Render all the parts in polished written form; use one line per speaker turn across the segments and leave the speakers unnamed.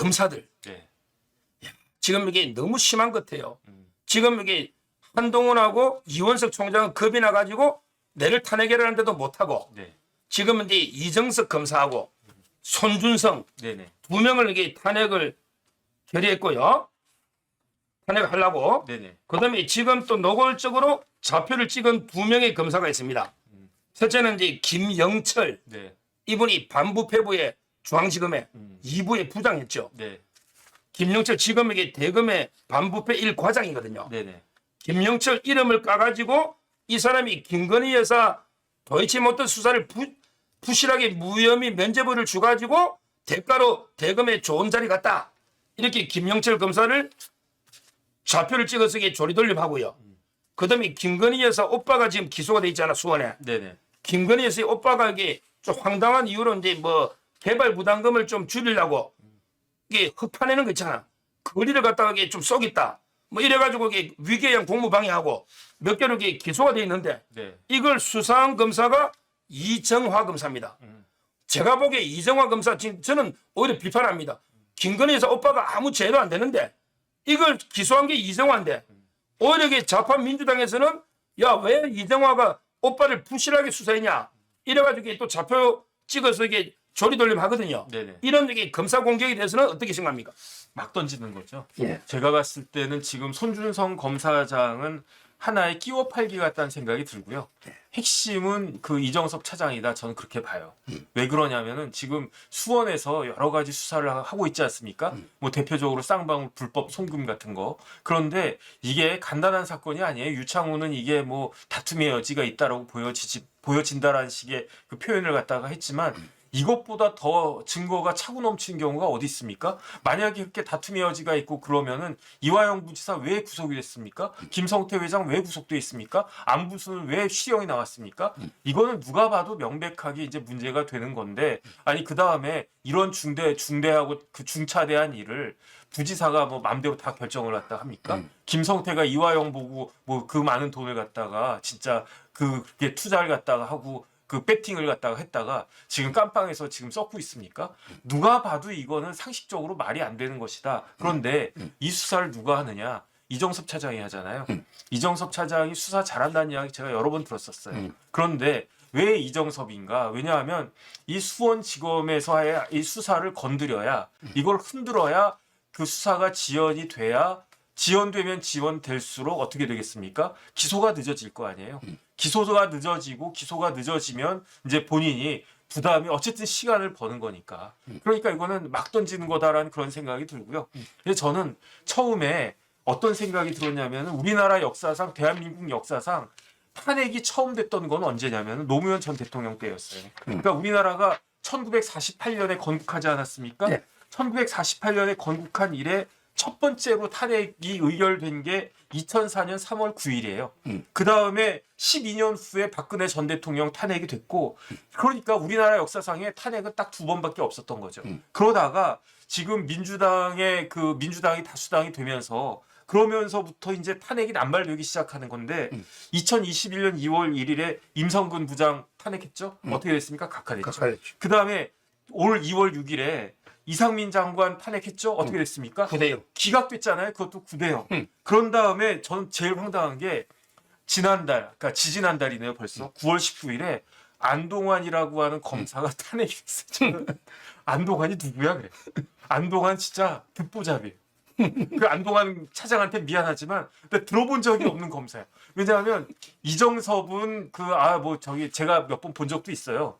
검사들
네.
지금 이게 너무 심한 것 같아요. 지금 이게 한동훈하고 이원석 총장은 겁이 나가지고 내를 탄핵하려는데도 못하고
네.
지금은 이제 이정석 검사하고 손준성
네네.
두 명을 이게 탄핵을 결의했고요. 탄핵하려고.
네네.
그다음에 지금 또 노골적으로 좌표를 찍은 두 명의 검사가 있습니다. 첫째는 이제 김영철
네.
이분이 반부패부의 중앙지검의 2부의 부장했죠.
네.
김영철 지금 이게 대검의 반부패 1과장이거든요.
네네.
김영철 이름을 까가지고 이 사람이 김건희 여사 도이치모터 수사를 부실하게 무혐의 면죄부를 주가지고 대가로 대검에 좋은 자리 갔다. 이렇게 김영철 검사를 좌표를 찍어서 이게 조리돌림하고요. 그다음에 김건희 여사 오빠가 지금 기소가 돼 있잖아 수원에.
네네.
김건희 여사의 오빠가 이게 좀 황당한 이유로 이제 뭐 개발 부담금을 좀 줄이려고 이게 흑파내는 거 있잖아. 거리를 갖다가 이게 좀 쏘겠다. 뭐 이래가지고 이게 위계양 공무방해하고 몇 개로 이게 기소가 돼 있는데
네.
이걸 수사한 검사가 이정화 검사입니다. 제가 보기에 이정화 검사 저는 오히려 비판합니다. 김건희 여사 오빠가 아무 죄도 안 되는데 이걸 기소한 게 이정화인데 오히려 이게 좌파 민주당에서는 야 왜 이정화가 오빠를 부실하게 수사했냐 이래가지고 또 좌표 찍어서 이게 조리돌림 하거든요.
네네.
이런 게 검사 공격에 대해서는 어떻게 생각합니까?
막 던지는 거죠.
예.
제가 봤을 때는 지금 손준성 검사장은 하나의 끼워 팔기 같다는 생각이 들고요. 핵심은 그 이정섭 차장이다. 저는 그렇게 봐요. 왜 그러냐면은 지금 수원에서 여러 가지 수사를 하고 있지 않습니까? 뭐 대표적으로 쌍방울 불법 송금 같은 거. 그런데 이게 간단한 사건이 아니에요. 유창호는 이게 뭐 다툼의 여지가 있다라고 보여진다라는 식의 그 표현을 갖다가 했지만 이것보다 더 증거가 차고 넘치는 경우가 어디 있습니까? 만약에 그렇게 다툼의 여지가 있고 그러면은 이화영 부지사 왜 구속이 됐습니까? 김성태 회장 왜 구속돼 있습니까? 안부수는 왜 시형이 나왔습니까? 이거는 누가 봐도 명백하게 이제 문제가 되는 건데 아니 그 다음에 이런 중대하고 그 중차대한 일을 부지사가 뭐 마음대로 다 결정을 갖다 합니까? 김성태가 이화영 보고 뭐 그 많은 돈을 갖다가 진짜 그게 투자를 갖다가 하고 그 배팅을 갖다가 했다가 지금 깜빵에서 지금 썩고 있습니까? 누가 봐도 이거는 상식적으로 말이 안 되는 것이다. 그런데 이 수사를 누가 하느냐? 이정섭 차장이 하잖아요. 이정섭 차장이 수사 잘한다는 이야기 제가 여러 번 들었었어요. 그런데 왜 이정섭인가? 왜냐하면 이 수원지검에서의 이 수사를 건드려야 이걸 흔들어야 그 수사가 지연이 돼야 지연되면 지연될수록 어떻게 되겠습니까? 기소가 늦어질 거 아니에요. 기소가 늦어지고 기소가 늦어지면 이제 본인이 부담이 어쨌든 시간을 버는 거니까. 그러니까 이거는 막 던지는 거다라는 그런 생각이 들고요. 근데 저는 처음에 어떤 생각이 들었냐면 우리나라 역사상 대한민국 역사상 탄핵이 처음 됐던 건 언제냐면 노무현 전 대통령 때였어요. 그러니까 우리나라가 1948년에 건국하지 않았습니까?
네.
1948년에 건국한 이래 첫 번째로 탄핵이 의결된 게 2004년 3월 9일이에요. 그 다음에 12년 후에 박근혜 전 대통령 탄핵이 됐고, 그러니까 우리나라 역사상에 탄핵은 딱 두 번밖에 없었던 거죠. 그러다가 지금 민주당이 다수당이 되면서 그러면서부터 이제 탄핵이 남발되기 시작하는 건데 2021년 2월 1일에 임성근 부장 탄핵했죠. 어떻게 됐습니까? 각하됐죠. 그 다음에 올 2월 6일에 이상민 장관 탄핵했죠? 어떻게 됐습니까?
9대0.
기각됐잖아요. 그것도 9대0. 그런 다음에 저는 제일 황당한 게 그러니까 지지난달이네요. 벌써 9월 19일에 안동환이라고 하는 검사가 탄핵이 됐어요. 안동환이 누구야 그래? 안동환 진짜 듣보잡이에요. 그 안동환 차장한테 미안하지만 근데 들어본 적이 없는 검사예요. 왜냐하면 이정섭은 제가 몇 번 본 적도 있어요.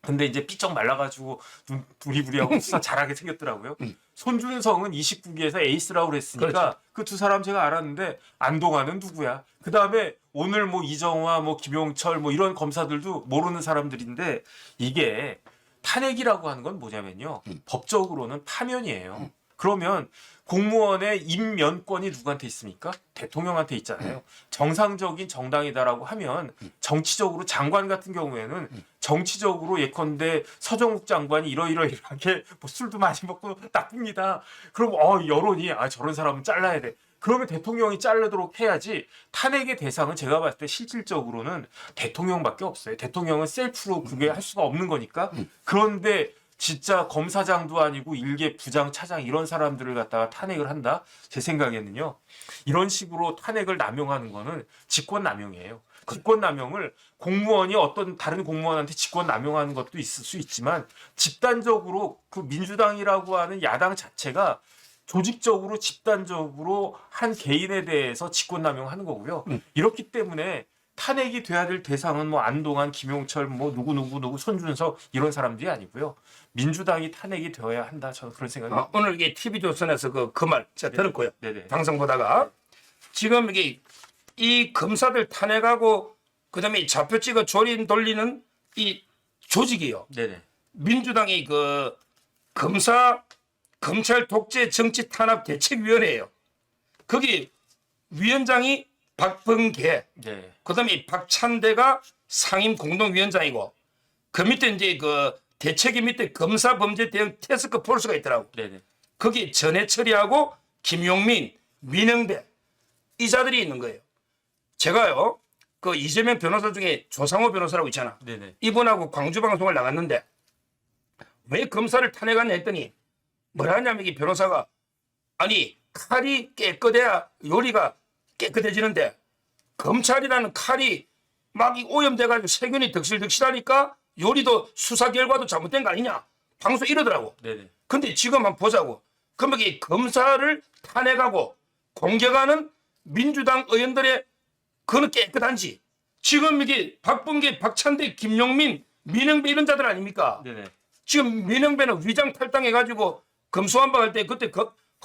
근데 이제 삐쩍 말라가지고 눈 부리부리하고 수사 잘하게 생겼더라고요. 손준성은 29기에서 에이스라고 그랬으니까 그 두 사람 제가 알았는데 안동환은 누구야? 그 다음에 오늘 뭐 이정화, 뭐 김용철 뭐 이런 검사들도 모르는 사람들인데 이게 탄핵이라고 하는 건 뭐냐면요. 법적으로는 파면이에요. 그러면 공무원의 임면권이 누구한테 있습니까? 대통령한테 있잖아요. 정상적인 정당이다라고 하면 정치적으로 장관 같은 경우에는 정치적으로 예컨대 서정욱 장관이 이러이러하게 뭐 술도 많이 먹고 나쁩니다. 그럼 여론이 저런 사람은 잘라야 돼. 그러면 대통령이 자르도록 해야지 탄핵의 대상은 제가 봤을 때 실질적으로는 대통령밖에 없어요. 대통령은 셀프로 그게 할 수가 없는 거니까. 그런데 진짜 검사장도 아니고 일개 부장, 차장 이런 사람들을 갖다가 탄핵을 한다? 제 생각에는요. 이런 식으로 탄핵을 남용하는 거는 직권남용이에요. 직권남용을 공무원이 어떤 다른 공무원한테 직권남용하는 것도 있을 수 있지만 집단적으로 그 민주당이라고 하는 야당 자체가 조직적으로 집단적으로 한 개인에 대해서 직권남용하는 거고요. 이렇기 때문에 탄핵이 돼야 될 대상은 뭐 안동안, 김용철, 뭐 누구 손준석 이런 사람들이 아니고요. 민주당이 탄핵이 되어야 한다. 저는 그런 생각이.
오늘 이게 TV조선에서 그 말 제가 들었고요.
네네.
방송 보다가 지금 이게 이 검사들 탄핵하고 그다음에 이 좌표 찍어 조린 돌리는 이 조직이요.
네네.
민주당이 그 검찰 독재 정치 탄압 대책위원회예요. 거기 위원장이 박범계,
네.
그다음에 박찬대가 상임 공동위원장이고 그 밑에 이제 그 대책위 밑에 검사 범죄 대응 태스크 포스가 있더라고.
네네.
거기 전해철이하고 김용민, 민영배 이 자들이 있는 거예요. 제가요 그 이재명 변호사 중에 조상호 변호사라고 있잖아.
네네.
이분하고 광주 방송을 나갔는데 왜 검사를 탄핵하냐 했더니 뭐라 하냐면 이 변호사가 아니 칼이 깨끗해야 요리가 깨끗해지는데 검찰이라는 칼이 막 오염돼가지고 세균이 득실득실하니까 요리도 수사 결과도 잘못된 거 아니냐 방송 이러더라고.
네네.
근데 지금 한번 보자고. 그러면 이 검사를 탄핵하고 공격하는 민주당 의원들의 그는 깨끗한지 지금 이게 박범계, 박찬대, 김용민, 민영배 이런 자들 아닙니까?
네네.
지금 민영배는 위장 탈당해가지고 검수완박할 때 그때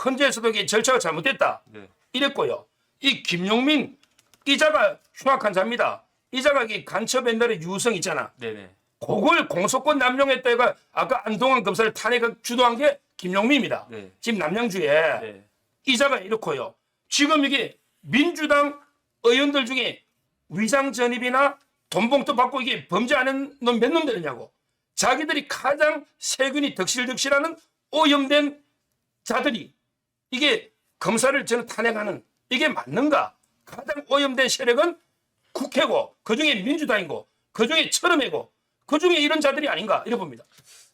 헌재에서도 이게 절차가 잘못됐다
네.
이랬고요. 이 김용민 이자가 흉악한 자입니다. 이자가 이 간첩 옛날에 유성 있잖아.
네네.
그걸 공소권 남용했다가 아까 안동환 검사를 탄핵 주도한 게 김용민입니다.
네.
지금 남양주에
네.
이자가 이렇고요. 지금 이게 민주당 의원들 중에 위장 전입이나 돈봉투 받고 이게 범죄 안 하는 놈 몇 놈 되느냐고. 자기들이 가장 세균이 덕실덕실하는 오염된 자들이 이게 검사를 저는 탄핵하는 이게 맞는가? 가장 오염된 세력은 국회고 그중에 민주당이고 그중에 철음이고 그중에 이런 자들이 아닌가 이래 봅니다.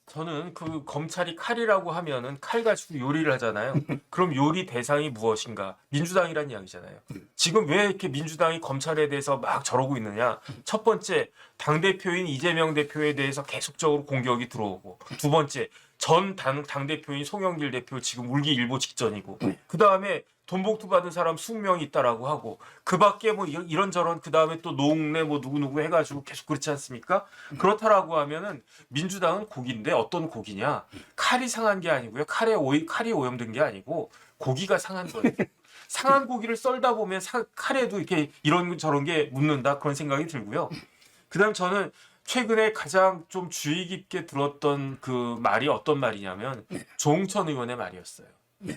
저는 그 검찰이 칼이라고 하면은 칼 가지고 요리를 하잖아요. 그럼 요리 대상이 무엇인가? 민주당이란 이야기잖아요. 지금 왜 이렇게 민주당이 검찰에 대해서 막 저러고 있느냐? 첫 번째, 당대표인 이재명 대표에 대해서 계속적으로 공격이 들어오고, 두 번째, 전 당대표인 송영길 대표 지금 울기 일보 직전이고, 그 다음에 돈봉투 받은 사람 20명이 있다라고 하고, 그 밖에 뭐 이런저런, 그 다음에 또 노웅래 뭐 누구누구 해가지고 계속 그렇지 않습니까? 그렇다라고 하면은 민주당은 고기인데 어떤 고기냐? 칼이 상한 게 아니고요. 칼이 오염된 게 아니고 고기가 상한 거예요. 상한 고기를 썰다 보면 칼에도 이렇게 이런 저런 게 묻는다 그런 생각이 들고요. 그 다음 저는 최근에 가장 좀 주의 깊게 들었던 그 말이 어떤 말이냐면 조홍천 의원의 말이었어요.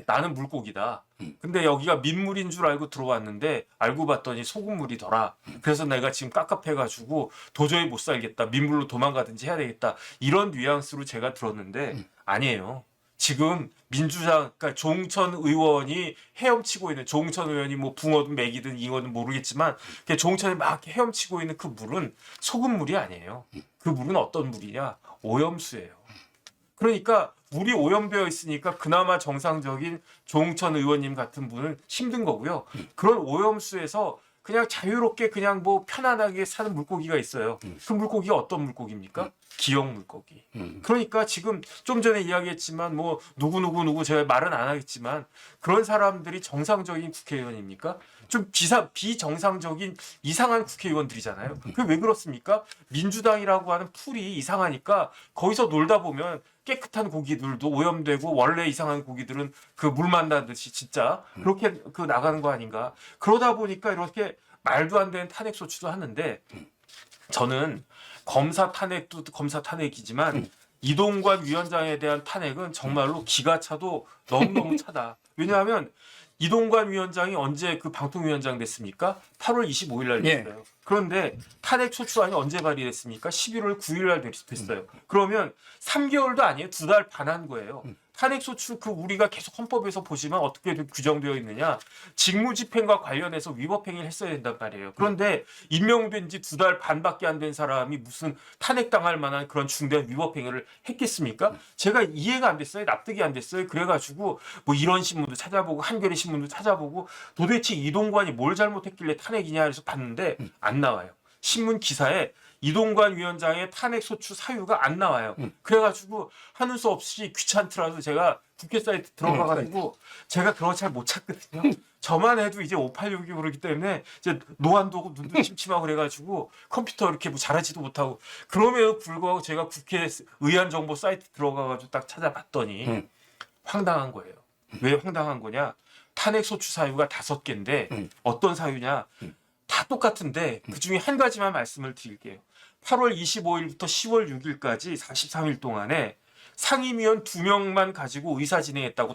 나는 물고기다. 근데 여기가 민물인 줄 알고 들어왔는데 알고 봤더니 소금물이더라. 그래서 내가 지금 깝깝해가지고 도저히 못 살겠다. 민물로 도망가든지 해야 되겠다. 이런 뉘앙스로 제가 들었는데 아니에요. 지금 민주당, 그러니까 조홍천 의원이 헤엄치고 있는 조홍천 의원이 뭐 붕어든 맥이든 잉어든 모르겠지만 조홍천이 막 헤엄치고 있는 그 물은 소금물이 아니에요. 그 물은 어떤 물이냐? 오염수예요. 그러니까 물이 오염되어 있으니까 그나마 정상적인 조홍천 의원님 같은 분은 힘든 거고요. 그런 오염수에서 그냥 자유롭게 그냥 뭐 편안하게 사는 물고기가 있어요. 그 물고기가 어떤 물고기입니까? 기억 물고기. 그러니까 지금 좀 전에 이야기했지만 뭐 누구 제가 말은 안 하겠지만 그런 사람들이 정상적인 국회의원입니까? 좀 비정상적인 이상한 국회의원들이잖아요. 그게 왜 그렇습니까? 민주당이라고 하는 풀이 이상하니까 거기서 놀다 보면 깨끗한 고기들도 오염되고 원래 이상한 고기들은 그 물 만나듯이 진짜 그렇게 그 나가는 거 아닌가. 그러다 보니까 이렇게 말도 안 되는 탄핵 소추도 하는데 저는 검사 탄핵도 검사 탄핵이지만 이동관 위원장에 대한 탄핵은 정말로 기가 차도 너무너무 차다. 왜냐하면 이동관 위원장이 언제 그 방통위원장 됐습니까? 8월 25일 날 됐어요. 그런데 탄핵 소추안이 언제 발의됐습니까? 11월 9일 날 됐어요. 그러면 3개월도 아니에요. 2달 반 한 거예요. 탄핵소추 그 우리가 계속 헌법에서 보지만 어떻게 규정되어 있느냐. 직무집행과 관련해서 위법행위를 했어야 된단 말이에요. 그런데 임명된 지 2달 반밖에 안 된 사람이 무슨 탄핵당할 만한 그런 중대한 위법행위를 했겠습니까? 제가 이해가 안 됐어요. 납득이 안 됐어요. 그래가지고 뭐 이런 신문도 찾아보고 한겨레 신문도 찾아보고 도대체 이동관이 뭘 잘못했길래 탄핵이냐 해서 봤는데 안 나와요. 신문 기사에 이동관 위원장의 탄핵소추 사유가 안 나와요. 그래가지고 하는 수 없이 귀찮더라도 제가 국회 사이트 들어가가지고 제가 그런 거 잘 못 찾거든요. 저만 해도 이제 586이 그러기 때문에 이제 노안도 오고 눈도 침침하고 그래가지고 컴퓨터 이렇게 뭐 잘하지도 못하고 그럼에도 불구하고 제가 국회 의안정보 사이트 들어가가지고 딱 찾아봤더니 황당한 거예요. 왜 황당한 거냐? 탄핵소추 사유가 5개인데 어떤 사유냐? 다 똑같은데 그중에 한 가지만 말씀을 드릴게요. 8월 25일부터 10월 6일까지 43일 동안에 상임위원 2명만 가지고 의사 진행했다고.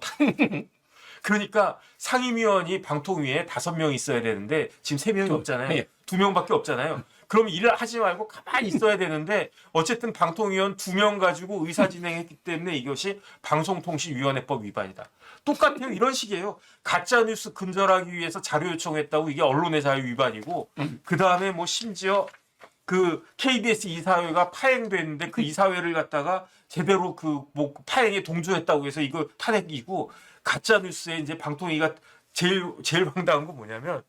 그러니까 상임위원이 방통위에 5명 있어야 되는데 지금 3명이 없잖아요.
네.
2명밖에 없잖아요. 그럼 일을 하지 말고 가만히 있어야 되는데 어쨌든 방통위원 2명 가지고 의사 진행했기 때문에 이것이 방송통신위원회법 위반이다. 똑같아요. 이런 식이에요. 가짜뉴스 근절하기 위해서 자료 요청했다고 이게 언론의 자유 위반이고 그 다음에 뭐 심지어 그 KBS 이사회가 파행됐는데 그 이사회를 갖다가 제대로 그 뭐 파행에 동조했다고 해서 이거 탄핵이고 가짜뉴스에 이제 방통위가 제일 황당한 거 뭐냐면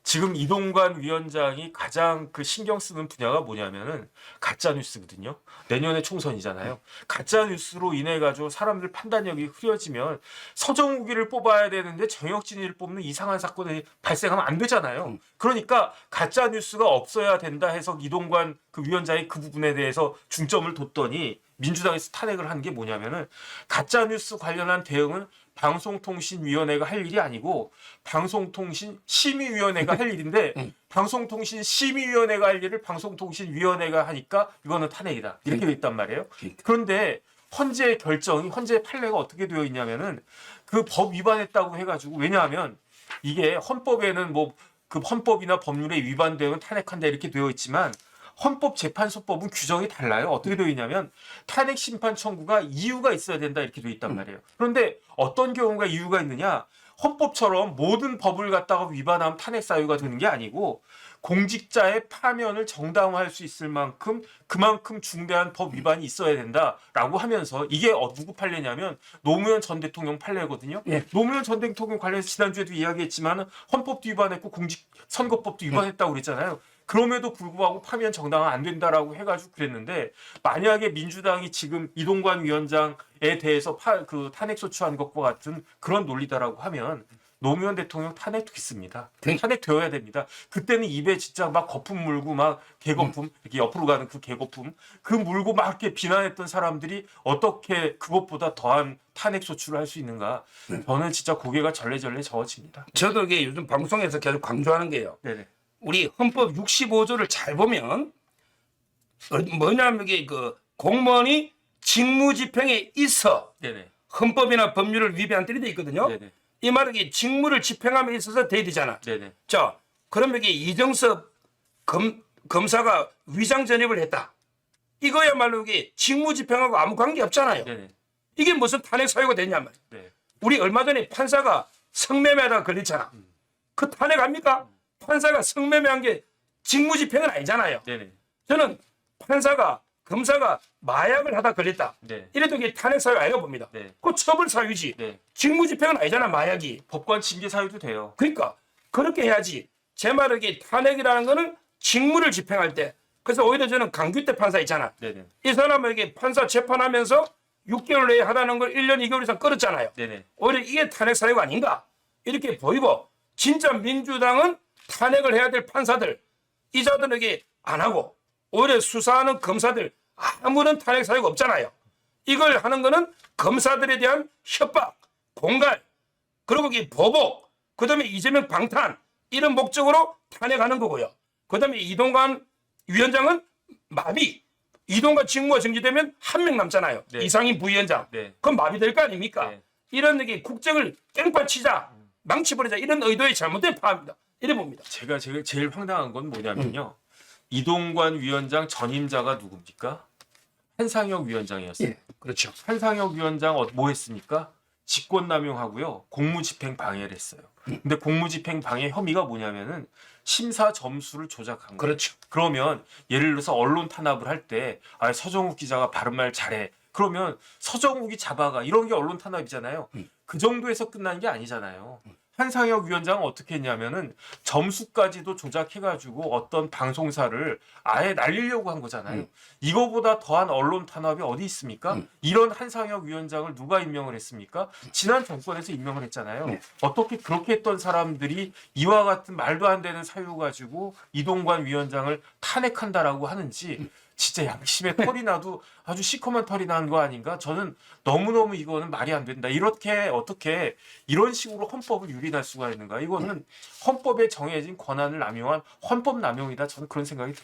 지금 이동관 위원장이 가장 그 신경 쓰는 분야가 뭐냐면은 가짜 뉴스거든요. 내년에 총선이잖아요. 가짜 뉴스로 인해 가지고 사람들 판단력이 흐려지면 서정욱이를 뽑아야 되는데 정혁진이를 뽑는 이상한 사건이 발생하면 안 되잖아요. 그러니까 가짜 뉴스가 없어야 된다 해서 이동관 그 위원장이 그 부분에 대해서 중점을 뒀더니 민주당에서 탄핵을 한 게 뭐냐면은 가짜 뉴스 관련한 대응은 방송통신위원회가 할 일이 아니고 방송통신심의위원회가 할 일인데 방송통신심의위원회가 할 일을 방송통신위원회가 하니까 이거는 탄핵이다. 이렇게 돼 있단 말이에요. 그런데 헌재 결정이 헌재 판례가 어떻게 되어 있냐면은 그 법 위반했다고 해가지고 왜냐하면 이게 헌법에는 뭐 그 헌법이나 법률에 위반되면 탄핵한다 이렇게 되어 있지만 헌법재판소법은 규정이 달라요. 어떻게 되어 있냐면 탄핵 심판 청구가 이유가 있어야 된다 이렇게 되어 있단 말이에요. 그런데 어떤 경우가 이유가 있느냐? 헌법처럼 모든 법을 갖다가 위반하면 탄핵 사유가 되는 게 아니고 공직자의 파면을 정당화할 수 있을 만큼 그만큼 중대한 법 위반이 있어야 된다라고 하면서 이게 누구 판례냐면 노무현 전 대통령 판례거든요.
예.
노무현 전 대통령 관련해서 지난주에도 이야기했지만 헌법도 위반했고 선거법도 위반했다고 그랬잖아요. 그럼에도 불구하고 파면 정당화 안 된다라고 해가지고 그랬는데 만약에 민주당이 지금 이동관 위원장에 대해서 그 탄핵소추한 것과 같은 그런 논리다라고 하면 노무현 대통령 탄핵됐습니다. 탄핵되어야 됩니다. 그때는 입에 진짜 막 거품 물고 막 개거품 이렇게 옆으로 가는 그 개거품 그 물고 막 이렇게 비난했던 사람들이 어떻게 그것보다 더한 탄핵소추를 할 수 있는가? 저는 진짜 고개가 절레절레 저어집니다.
저도 이게 요즘 방송에서 계속 강조하는 게요.
네네.
우리 헌법 65조를 잘 보면 뭐냐면 이게 그 공무원이 직무집행에 있어
네네.
헌법이나 법률을 위반한 때이 돼 있거든요.
네네.
이 말은 이게 직무를 집행함에 있어서 돼야 되잖아.
네네.
자, 그러면 이게 이정섭 검사가 위장 전입을 했다. 이거야말로 이게 직무집행하고 아무 관계 없잖아요.
네네.
이게 무슨 탄핵 사유가 되냐 말이야.
네.
우리 얼마 전에 판사가 성매매하다가 걸렸잖아. 그 탄핵합니까? 판사가 성매매한 게 직무집행은 아니잖아요.
네네.
저는 검사가 마약을 하다 걸렸다.
네.
이래도 이게 탄핵 사유 아니라고 봅니다.
네.
그 처벌 사유지.
네.
직무집행은 아니잖아, 마약이.
법관 징계 사유도 돼요.
그러니까 그렇게 해야지. 제 말은 이게 탄핵이라는 거는 직무를 집행할 때. 그래서 오히려 저는 강규태 판사 있잖아.
네네.
이 사람에게 판사 재판하면서 6개월 내에 하라는 걸 1년 2개월 이상 끌었잖아요.
네네.
오히려 이게 탄핵 사유가 아닌가 이렇게 보이고 진짜 민주당은 탄핵을 해야 될 판사들 이자들에게 안 하고 오히려 수사하는 검사들 아무런 탄핵 사유가 없잖아요. 이걸 하는 거는 검사들에 대한 협박, 공갈, 그리고 이 보복, 그다음에 이재명 방탄 이런 목적으로 탄핵하는 거고요. 그다음에 이동관 위원장은 마비. 이동관 직무가 정지되면 한 명 남잖아요.
네.
이상인 부위원장.
네.
그럼 마비될 거 아닙니까?
네.
이런 게 국정을 깽판치자, 망치버리자 이런 의도의 잘못된 파업입니다. 이래 봅니다.
제가 제일 황당한 건 뭐냐면요. 이동관 위원장 전임자가 누굽니까? 한상혁 위원장이었어요.
예. 그렇죠.
한상혁 위원장 뭐 했습니까? 직권남용하고요. 공무집행 방해를 했어요. 근데 공무집행 방해 혐의가 뭐냐면은 심사 점수를 조작한 거예요.
그렇죠.
그러면 예를 들어서 언론 탄압을 할 때 서정욱 기자가 바른말 잘해. 그러면 서정욱이 잡아가. 이런 게 언론 탄압이잖아요. 그 정도에서 끝난 게 아니잖아요. 한상혁 위원장은 어떻게 했냐면은 점수까지도 조작해가지고 어떤 방송사를 아예 날리려고 한 거잖아요. 이거보다 더한 언론 탄압이 어디 있습니까? 이런 한상혁 위원장을 누가 임명을 했습니까? 지난 정권에서 임명을 했잖아요. 어떻게 그렇게 했던 사람들이 이와 같은 말도 안 되는 사유 가지고 이동관 위원장을 탄핵한다라고 하는지 진짜 양심에 털이 나도 아주 시커먼 털이 난 거 아닌가? 저는 너무너무 이거는 말이 안 된다. 이렇게 어떻게 이런 식으로 헌법을 유린할 수가 있는가? 이거는 헌법에 정해진 권한을 남용한 헌법 남용이다. 저는 그런 생각이 들어요.